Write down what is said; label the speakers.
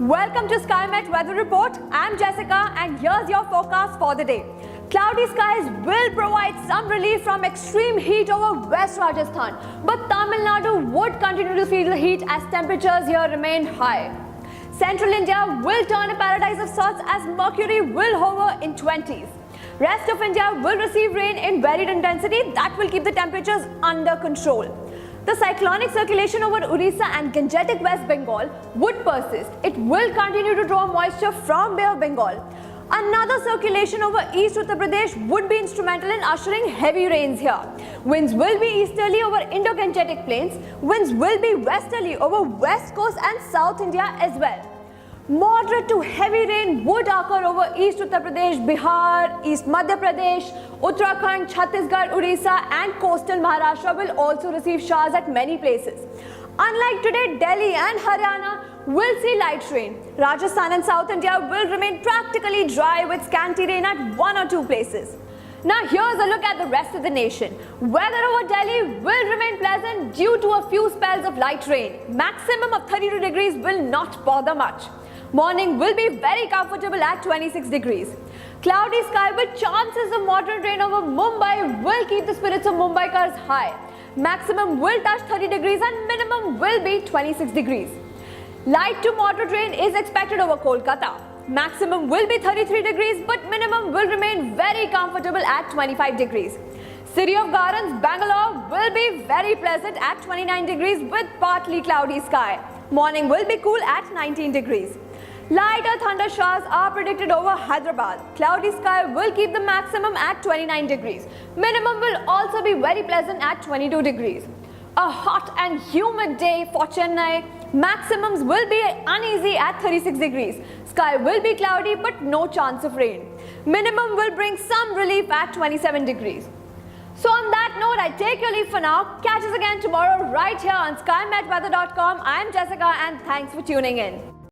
Speaker 1: Welcome to SkyMet Weather Report. I'm Jessica and here's your forecast for the day. Cloudy skies will provide some relief from extreme heat over West Rajasthan, but Tamil Nadu would continue to feel the heat as temperatures here remain high. Central India will turn a paradise of sorts as mercury will hover in 20s. Rest of India will receive rain in varied intensity that will keep the temperatures under control. The cyclonic circulation over Orissa and Gangetic West Bengal would persist. It will continue to draw moisture from Bay of Bengal. Another circulation over East Uttar Pradesh would be instrumental in ushering heavy rains here. Winds will be easterly over Indo-Gangetic plains. Winds will be westerly over West Coast and South India as well. Moderate to heavy rain would occur over East Uttar Pradesh, Bihar, East Madhya Pradesh, Uttarakhand, Chhattisgarh, Orissa and coastal Maharashtra will also receive showers at many places. Unlike today, Delhi and Haryana will see light rain. Rajasthan and South India will remain practically dry with scanty rain at one or two places. Now here's a look at the rest of the nation. Weather over Delhi will remain pleasant due to a few spells of light rain. Maximum of 32 degrees will not bother much. Morning will be very comfortable at 26 degrees. Cloudy sky with chances of moderate rain over Mumbai will keep the spirits of Mumbaikars high. Maximum will touch 30 degrees and minimum will be 26 degrees. Light to moderate rain is expected over Kolkata. Maximum will be 33 degrees but minimum will remain very comfortable at 25 degrees. City of Gardens, Bangalore will be very pleasant at 29 degrees with partly cloudy sky. Morning will be cool at 19 degrees. Lighter thunder showers are predicted over Hyderabad. Cloudy sky will keep the maximum at 29 degrees. Minimum will also be very pleasant at 22 degrees. A hot and humid day for Chennai. Maximums will be uneasy at 36 degrees. Sky will be cloudy but no chance of rain. Minimum will bring some relief at 27 degrees. So on that note, I take your leave for now. Catch us again tomorrow right here on SkyMetWeather.com. I am Jessica and thanks for tuning in.